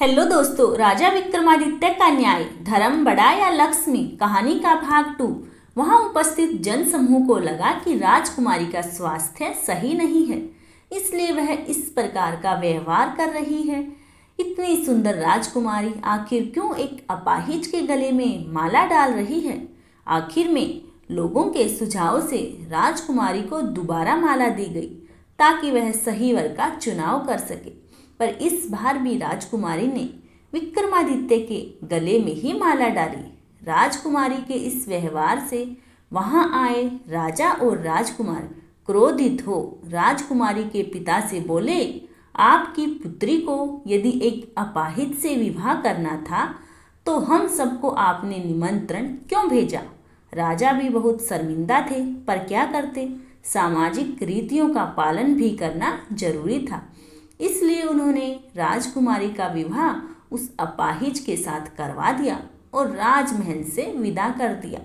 Hello दोस्तों, राजा विक्रमादित्य का न्याय, धर्म बड़ा या लक्ष्मी कहानी का भाग 2। वहां उपस्थित जन समूह को लगा कि राजकुमारी का स्वास्थ्य सही नहीं है, इसलिए वह इस प्रकार का व्यवहार कर रही है। इतनी सुंदर राजकुमारी आखिर क्यों एक अपाहिज के गले में माला डाल रही है? आखिर में लोगों के सुझाव से राजकुमारी को दोबारा माला दी गई ताकि वह सही वर का चुनाव कर सके। पर इस बार भी राजकुमारी ने विक्रमादित्य के गले में ही माला डाली। राजकुमारी के इस व्यवहार से वहां आए राजा और राजकुमार क्रोधित हो राजकुमारी के पिता से बोले, आपकी पुत्री को यदि एक अपाहिज से विवाह करना था तो हम सबको आपने निमंत्रण क्यों भेजा? राजा भी बहुत शर्मिंदा थे, पर क्या करते, सामाजिक रीतियों का पालन भी करना जरूरी था। इसलिए उन्होंने राजकुमारी का विवाह उस अपाहिज के साथ करवा दिया और राजमहल से विदा कर दिया।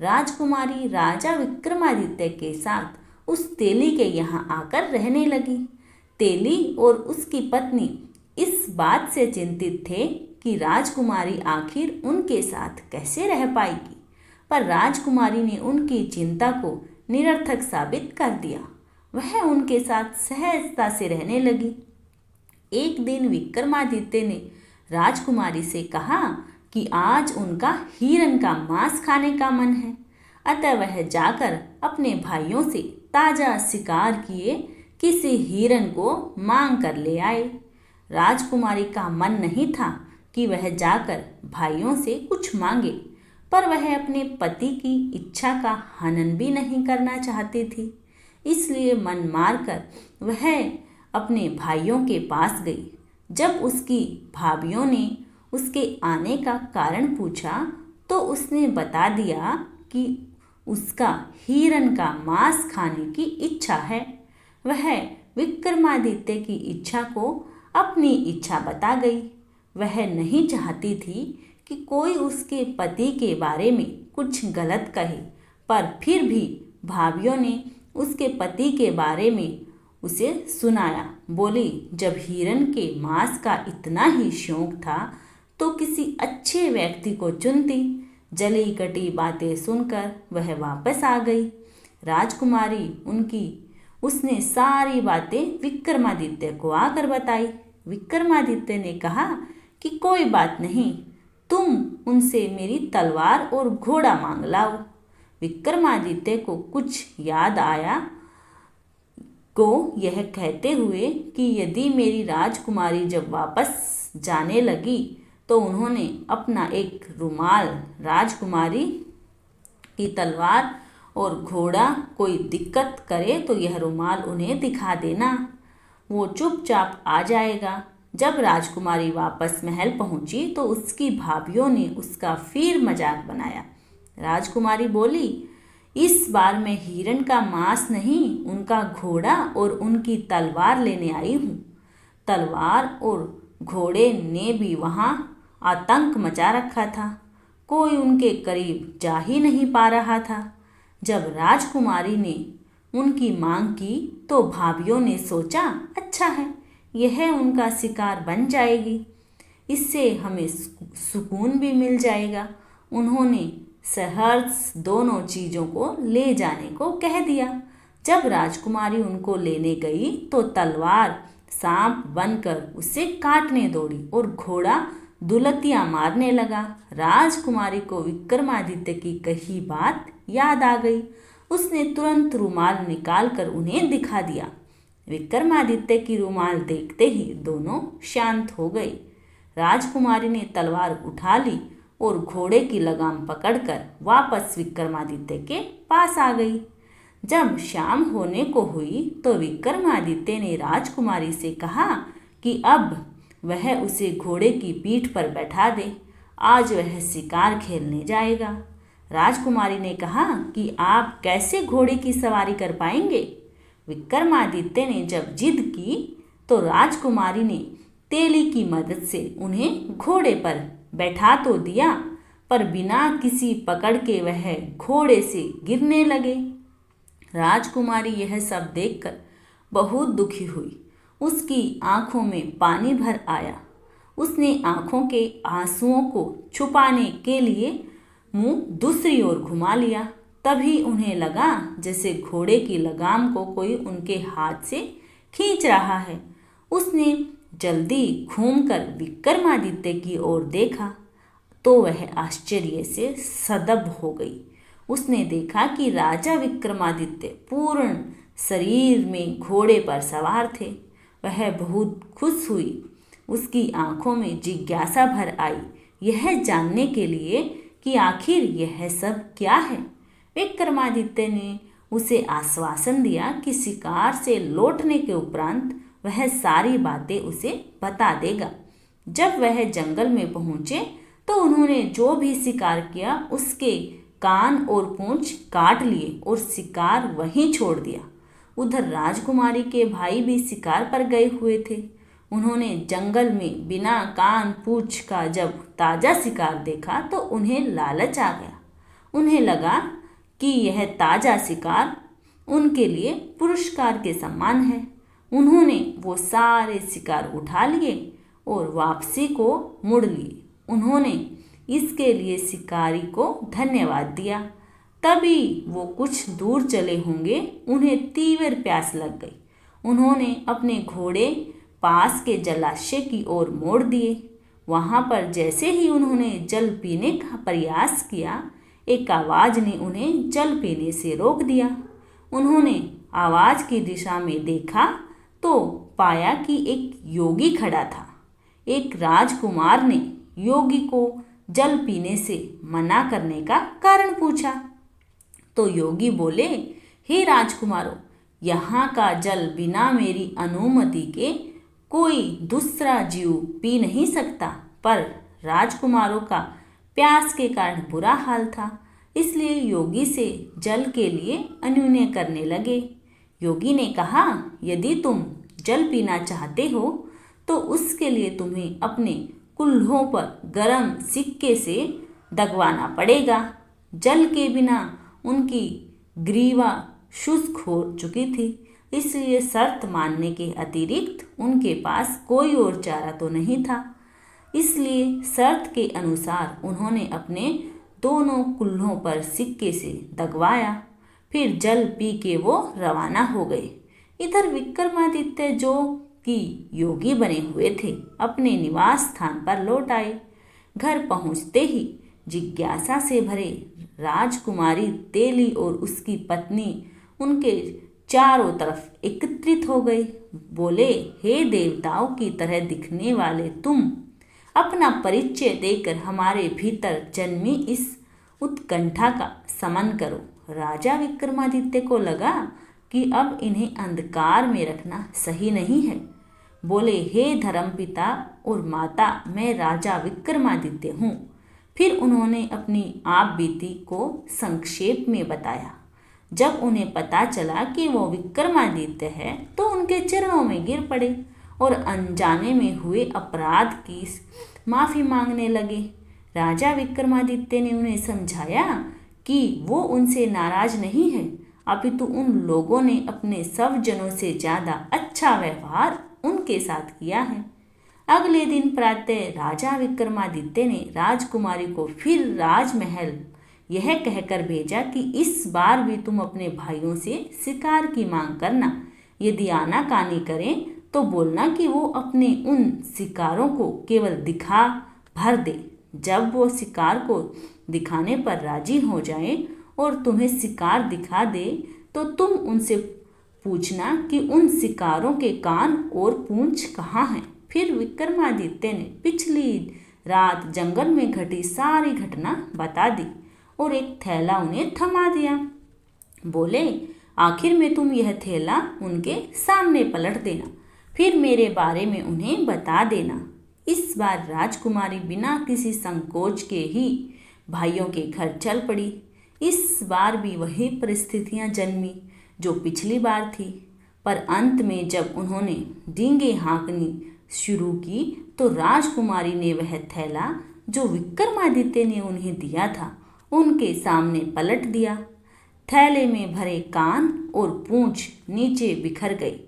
राजकुमारी राजा विक्रमादित्य के साथ उस तेली के यहाँ आकर रहने लगी। तेली और उसकी पत्नी इस बात से चिंतित थे कि राजकुमारी आखिर उनके साथ कैसे रह पाएगी, पर राजकुमारी ने उनकी चिंता को निरर्थक साबित कर दिया। वह उनके साथ सहजता से रहने लगी। एक दिन विक्रमादित्य ने राजकुमारी से कहा कि आज उनका हिरन का मांस खाने का मन है, अतः वह जाकर अपने भाइयों से ताजा शिकार किए किसी हिरन को मांग कर ले आए। राजकुमारी का मन नहीं था कि वह जाकर भाइयों से कुछ मांगे, पर वह अपने पति की इच्छा का हनन भी नहीं करना चाहती थी। इसलिए मन मारकर वह अपने भाइयों के पास गई। जब उसकी भाभियों ने उसके आने का कारण पूछा तो उसने बता दिया कि उसका हिरन का मांस खाने की इच्छा है। वह विक्रमादित्य की इच्छा को अपनी इच्छा बता गई। वह नहीं चाहती थी कि कोई उसके पति के बारे में कुछ गलत कहे, पर फिर भी भाभियों ने उसके पति के बारे में उसे सुनाया। बोली, जब हिरन के मांस का इतना ही शौक था तो किसी अच्छे व्यक्ति को चुनती। जली कटी बातें सुनकर वह वापस आ गई। राजकुमारी उसने सारी बातें विक्रमादित्य को आकर बताई। विक्रमादित्य ने कहा कि कोई बात नहीं, तुम उनसे मेरी तलवार और घोड़ा मांग लाओ। विक्रमादित्य को कुछ याद आया को यह कहते हुए कि यदि मेरी राजकुमारी जब वापस जाने लगी तो उन्होंने अपना एक रुमाल राजकुमारी की तलवार और घोड़ा कोई दिक्कत करे तो यह रुमाल उन्हें दिखा देना, वो चुपचाप आ जाएगा। जब राजकुमारी वापस महल पहुंची तो उसकी भाभियों ने उसका फिर मजाक बनाया। राजकुमारी बोली, इस बार मैं हिरन का मांस नहीं, उनका घोड़ा और उनकी तलवार लेने आई हूँ। तलवार और घोड़े ने भी वहाँ आतंक मचा रखा था। कोई उनके करीब जा ही नहीं पा रहा था। जब राजकुमारी ने उनकी मांग की तो भाभियों ने सोचा, अच्छा है, यह उनका शिकार बन जाएगी, इससे हमें सुकून भी मिल जाएगा। उन्होंने सहर्ष दोनों चीज़ों को ले जाने को कह दिया। जब राजकुमारी उनको लेने गई तो तलवार सांप बनकर उसे काटने दौड़ी और घोड़ा दुलतियां मारने लगा। राजकुमारी को विक्रमादित्य की कही बात याद आ गई। उसने तुरंत रुमाल निकालकर उन्हें दिखा दिया। विक्रमादित्य की रुमाल देखते ही दोनों शांत हो गए। राजकुमारी ने तलवार उठा ली और घोड़े की लगाम पकड़कर वापस विक्रमादित्य के पास आ गई। जब शाम होने को हुई तो विक्रमादित्य ने राजकुमारी से कहा कि अब वह उसे घोड़े की पीठ पर बैठा दे, आज वह शिकार खेलने जाएगा। राजकुमारी ने कहा कि आप कैसे घोड़े की सवारी कर पाएंगे? विक्रमादित्य ने जब जिद की तो राजकुमारी ने तेली की मदद से उन्हें घोड़े पर बैठा तो दिया, पर बिना किसी पकड़ के वह घोड़े से गिरने लगे। राजकुमारी यह सब देखकर बहुत दुखी हुई। उसकी आंखों में पानी भर आया। उसने आंखों के आंसुओं को छुपाने के लिए मुंह दूसरी ओर घुमा लिया। तभी उन्हें लगा जैसे घोड़े की लगाम को कोई उनके हाथ से खींच रहा है। उसने जल्दी घूमकर विक्रमादित्य की ओर देखा तो वह आश्चर्य से सदब हो गई। उसने देखा कि राजा विक्रमादित्य पूर्ण शरीर में घोड़े पर सवार थे। वह बहुत खुश हुई। उसकी आंखों में जिज्ञासा भर आई, यह जानने के लिए कि आखिर यह सब क्या है। विक्रमादित्य ने उसे आश्वासन दिया कि शिकार से लौटने के उपरांत वह सारी बातें उसे बता देगा। जब वह जंगल में पहुंचे तो उन्होंने जो भी शिकार किया उसके कान और पूंछ काट लिए और शिकार वहीं छोड़ दिया। उधर राजकुमारी के भाई भी शिकार पर गए हुए थे। उन्होंने जंगल में बिना कान पूंछ का जब ताज़ा शिकार देखा तो उन्हें लालच आ गया। उन्हें लगा कि यह ताज़ा शिकार उनके लिए पुरस्कार के समान है। उन्होंने वो सारे शिकार उठा लिए और वापसी को मुड़ लिए। उन्होंने इसके लिए शिकारी को धन्यवाद दिया। तभी वो कुछ दूर चले होंगे, उन्हें तीव्र प्यास लग गई। उन्होंने अपने घोड़े पास के जलाशय की ओर मोड़ दिए। वहाँ पर जैसे ही उन्होंने जल पीने का प्रयास किया, एक आवाज़ ने उन्हें जल पीने से रोक दिया। उन्होंने आवाज़ की दिशा में देखा तो पाया कि एक योगी खड़ा था। एक राजकुमार ने योगी को जल पीने से मना करने का कारण पूछा तो योगी बोले, हे राजकुमारों, यहाँ का जल बिना मेरी अनुमति के कोई दूसरा जीव पी नहीं सकता। पर राजकुमारों का प्यास के कारण बुरा हाल था, इसलिए योगी से जल के लिए अनुनय करने लगे। योगी ने कहा, यदि तुम जल पीना चाहते हो तो उसके लिए तुम्हें अपने कुल्हों पर गर्म सिक्के से दगवाना पड़ेगा। जल के बिना उनकी ग्रीवा शुष्क हो चुकी थी, इसलिए शर्त मानने के अतिरिक्त उनके पास कोई और चारा तो नहीं था। इसलिए शर्त के अनुसार उन्होंने अपने दोनों कुल्हों पर सिक्के से दगवाया। फिर जल पी के वो रवाना हो गए। इधर विक्रमादित्य, जो कि योगी बने हुए थे, अपने निवास स्थान पर लौट आए। घर पहुंचते ही जिज्ञासा से भरे राजकुमारी तेली और उसकी पत्नी उनके चारों तरफ एकत्रित हो गई। बोले, हे देवताओं की तरह दिखने वाले तुम, अपना परिचय देकर हमारे भीतर जन्मी इस उत्कंठा का शमन करो। राजा विक्रमादित्य को लगा कि अब इन्हें अंधकार में रखना सही नहीं है। बोले, हे धर्मपिता और माता, मैं राजा विक्रमादित्य हूँ। फिर उन्होंने अपनी आप बीती को संक्षेप में बताया। जब उन्हें पता चला कि वो विक्रमादित्य है तो उनके चरणों में गिर पड़े और अनजाने में हुए अपराध की माफ़ी मांगने लगे। राजा विक्रमादित्य ने उन्हें समझाया कि वो उनसे नाराज नहीं है, अपितु उन लोगों ने अपने सब जनों से ज़्यादा अच्छा व्यवहार उनके साथ किया है। अगले दिन प्रातः राजा विक्रमादित्य ने राजकुमारी को फिर राजमहल यह कहकर भेजा कि इस बार भी तुम अपने भाइयों से शिकार की मांग करना। यदि आनाकानी करें तो बोलना कि वो अपने उन शिकारों को केवल दिखा भर दे। जब वो शिकार को दिखाने पर राजी हो जाए और तुम्हें शिकार दिखा दे तो तुम उनसे पूछना कि उन शिकारों के कान और पूंछ कहाँ हैं। फिर विक्रमादित्य ने पिछली रात जंगल में घटी सारी घटना बता दी और एक थैला उन्हें थमा दिया। बोले, आखिर में तुम यह थैला उनके सामने पलट देना, फिर मेरे बारे में उन्हें बता देना। इस बार राजकुमारी बिना किसी संकोच के ही भाइयों के घर चल पड़ी। इस बार भी वही परिस्थितियां जन्मी जो पिछली बार थी, पर अंत में जब उन्होंने डींगे हाँकनी शुरू की तो राजकुमारी ने वह थैला जो विक्रमादित्य ने उन्हें दिया था उनके सामने पलट दिया। थैले में भरे कान और पूंछ नीचे बिखर गई।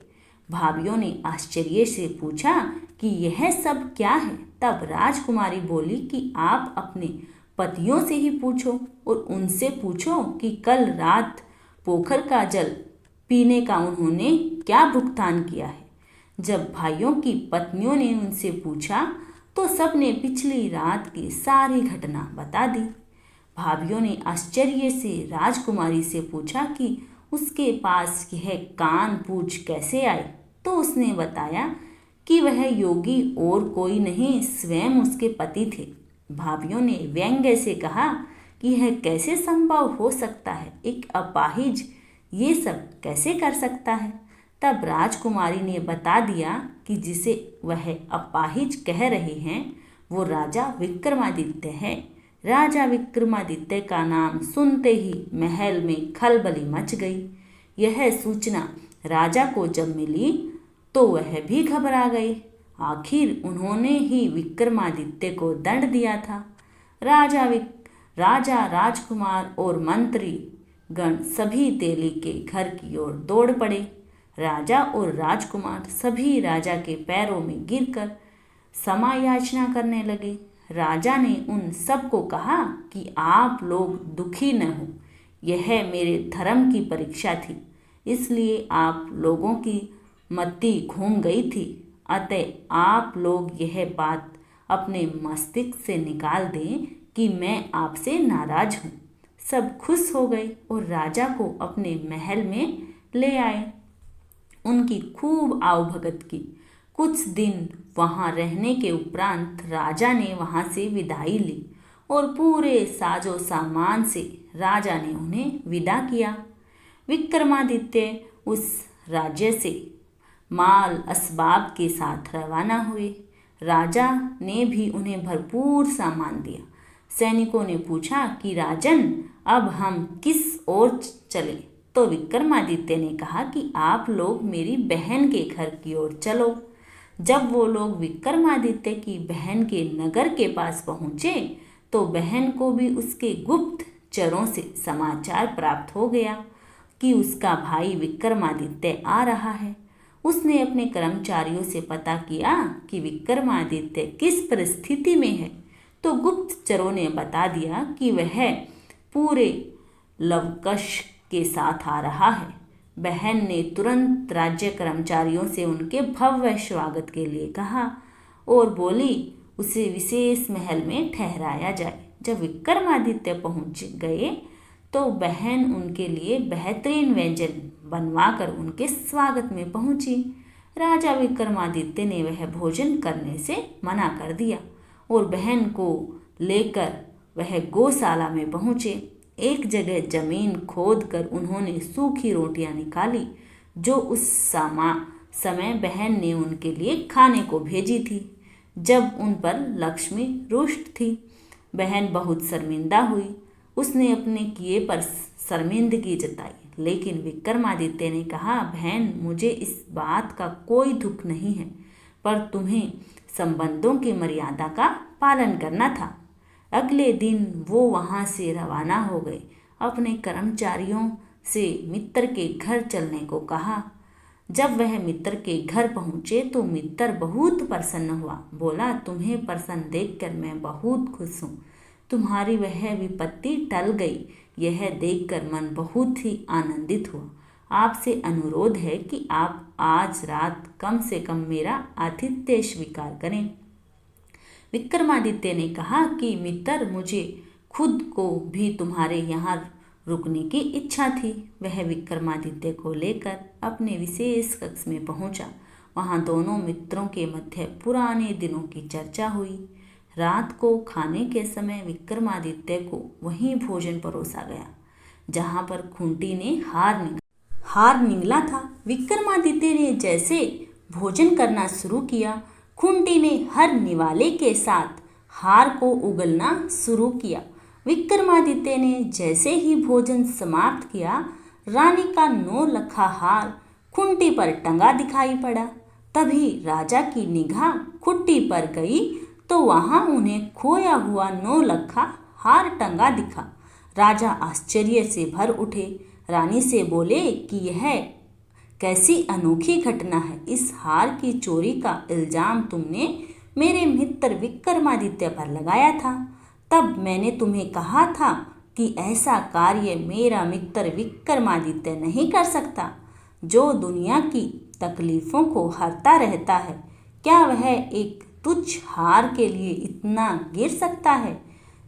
भाभियों ने आश्चर्य से पूछा, कि यह सब क्या है। तब राजकुमारी बोली कि आप अपने पतियों से ही पूछो और उनसे पूछो कि कल रात पोखर का जल पीने का उन्होंने क्या भुगतान किया है। जब भाइयों की पत्नियों ने उनसे पूछा तो सबने पिछली रात की सारी घटना बता दी। भाभियों ने आश्चर्य से राजकुमारी से पूछा कि उसके पास यह कान पूछ कैसे आए। तो उसने बताया कि वह योगी और कोई नहीं स्वयं उसके पति थे। भाभियों ने व्यंग्य से कहा कि यह कैसे संभव हो सकता है, एक अपाहिज ये सब कैसे कर सकता है। तब राजकुमारी ने बता दिया कि जिसे वह अपाहिज कह रहे हैं वो राजा विक्रमादित्य है। राजा विक्रमादित्य का नाम सुनते ही महल में खलबली मच गई। यह सूचना राजा को जब मिली तो वह भी घबरा गए। आखिर उन्होंने ही विक्रमादित्य को दंड दिया था। राजा राजकुमार और मंत्री गण सभी तेली के घर की ओर दौड़ पड़े। राजा और राजकुमार सभी राजा के पैरों में गिरकर क्षमा याचना करने लगे। राजा ने उन सबको कहा कि आप लोग दुखी न हो, यह मेरे धर्म की परीक्षा थी, इसलिए आप लोगों की मति घूम गई थी। अतः आप लोग यह बात अपने मस्तिष्क से निकाल दें कि मैं आपसे नाराज हूँ। सब खुश हो गए और राजा को अपने महल में ले आए। उनकी खूब आवभगत की। कुछ दिन वहाँ रहने के उपरांत राजा ने वहाँ से विदाई ली और पूरे साजो सामान से राजा ने उन्हें विदा किया। विक्रमादित्य उस राज्य से माल असबाब के साथ रवाना हुए। राजा ने भी उन्हें भरपूर सामान दिया। सैनिकों ने पूछा कि राजन, अब हम किस ओर चले। तो विक्रमादित्य ने कहा कि आप लोग मेरी बहन के घर की ओर चलो। जब वो लोग विक्रमादित्य की बहन के नगर के पास पहुँचे तो बहन को भी उसके गुप्त चरों से समाचार प्राप्त हो गया कि उसका भाई विक्रमादित्य आ रहा है। उसने अपने कर्मचारियों से पता किया कि विक्रमादित्य किस परिस्थिति में है, तो गुप्तचरों ने बता दिया कि वह पूरे लवकश के साथ आ रहा है। बहन ने तुरंत राज्य कर्मचारियों से उनके भव्य स्वागत के लिए कहा और बोली उसे विशेष महल में ठहराया जाए। जब विक्रमादित्य पहुंच गए तो बहन उनके लिए बेहतरीन व्यंजन बनवाकर उनके स्वागत में पहुंची। राजा विक्रमादित्य ने वह भोजन करने से मना कर दिया और बहन को लेकर वह गौशाला में पहुँचे। एक जगह जमीन खोदकर उन्होंने सूखी रोटियां निकाली जो उस समय बहन ने उनके लिए खाने को भेजी थी, जब उन पर लक्ष्मी रुष्ट थी। बहन बहुत शर्मिंदा हुई। उसने अपने किए पर शर्मिंदगी जताई, लेकिन विक्रमादित्य ने कहा, बहन, मुझे इस बात का कोई दुख नहीं है, पर तुम्हें संबंधों की मर्यादा का पालन करना था। अगले दिन वो वहाँ से रवाना हो गए। अपने कर्मचारियों से मित्र के घर चलने को कहा। जब वह मित्र के घर पहुँचे तो मित्र बहुत प्रसन्न हुआ। बोला, तुम्हें प्रसन्न देखकर मैं बहुत खुश हूँ। तुम्हारी वह विपत्ति टल गई, यह देखकर मन बहुत ही आनंदित हुआ। आपसे अनुरोध है कि आप आज रात कम से कम मेरा आतिथ्य स्वीकार करें। विक्रमादित्य ने कहा कि मित्र, मुझे खुद को भी तुम्हारे यहाँ रुकने की इच्छा थी। वह विक्रमादित्य को लेकर अपने विशेष कक्ष में पहुँचा। वहाँ दोनों मित्रों के मध्य पुराने दिनों की चर्चा हुई। रात को खाने के समय विक्रमादित्य को वहीं भोजन परोसा गया जहाँ पर खूंटी ने हार निगला था। विक्रमादित्य ने जैसे भोजन करना शुरू किया, खूंटी ने हर निवाले के साथ हार को उगलना शुरू किया। विक्रमादित्य ने जैसे ही भोजन समाप्त किया, रानी का 9 लखा हार खूंटी पर टंगा दिखाई पड़ा। तभी राजा की निगाह खूंटी पर गई तो वहां उन्हें खोया हुआ 9 लखा हार टंगा दिखा। राजा आश्चर्य से भर उठे। रानी से बोले कि यह कैसी अनोखी घटना है। इस हार की चोरी का इल्जाम तुमने मेरे मित्र विक्रमादित्य पर लगाया था। तब मैंने तुम्हें कहा था कि ऐसा कार्य मेरा मित्र विक्रमादित्य नहीं कर सकता, जो दुनिया की तकलीफ़ों को हरता रहता है। क्या वह एक तुच्छ हार के लिए इतना गिर सकता है?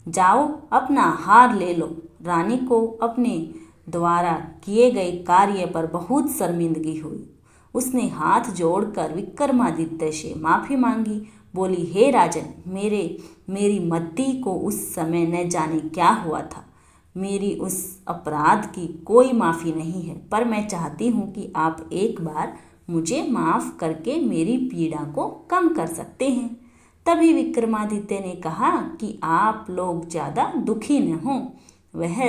जाओ अपना हार ले लो। रानी को अपने द्वारा किए गए कार्य पर बहुत शर्मिंदगी हुई। उसने हाथ जोड़कर विक्रमादित्य से माफ़ी मांगी। बोली, हे राजन, मेरी मद्दी को उस समय न जाने क्या हुआ था। मेरी उस अपराध की कोई माफ़ी नहीं है, पर मैं चाहती हूँ कि आप एक बार मुझे माफ़ करके मेरी पीड़ा को कम कर सकते हैं। तभी विक्रमादित्य ने कहा कि आप लोग ज़्यादा दुखी न हों। वह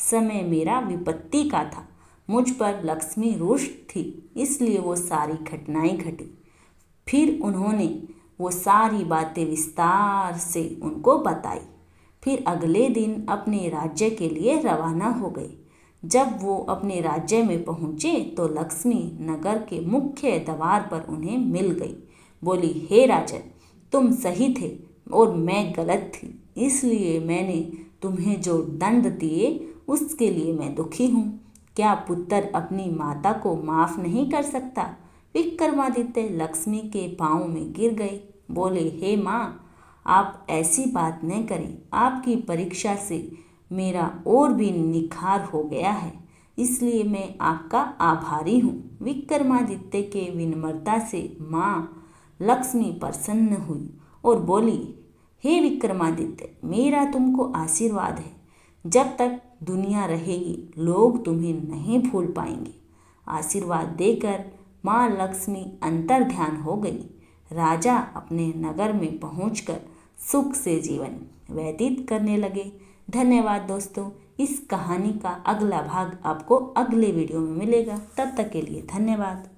समय मेरा विपत्ति का था। मुझ पर लक्ष्मी रुष्ट थी, इसलिए वो सारी घटनाएं घटी। फिर उन्होंने वो सारी बातें विस्तार से उनको बताई। फिर अगले दिन अपने राज्य के लिए रवाना हो गए। जब वो अपने राज्य में पहुँचे तो लक्ष्मी नगर के मुख्य द्वार पर उन्हें मिल गई। बोली, हे राजन, तुम सही थे और मैं गलत थी, इसलिए मैंने तुम्हें जो दंड दिए उसके लिए मैं दुखी हूँ। क्या पुत्र अपनी माता को माफ़ नहीं कर सकता? विक्रमादित्य लक्ष्मी के पाँव में गिर गए। बोले, हे माँ, आप ऐसी बात न करें। आपकी परीक्षा से मेरा और भी निखार हो गया है, इसलिए मैं आपका आभारी हूँ। विक्रमादित्य के विनम्रता से माँ लक्ष्मी प्रसन्न हुई और बोली, हे विक्रमादित्य, मेरा तुमको आशीर्वाद है। जब तक दुनिया रहेगी लोग तुम्हें नहीं भूल पाएंगे। आशीर्वाद देकर माँ लक्ष्मी अंतर्ध्यान हो गई। राजा अपने नगर में पहुंचकर सुख से जीवन व्यतीत करने लगे। धन्यवाद दोस्तों। इस कहानी का अगला भाग आपको अगले वीडियो में मिलेगा। तब तक के लिए धन्यवाद।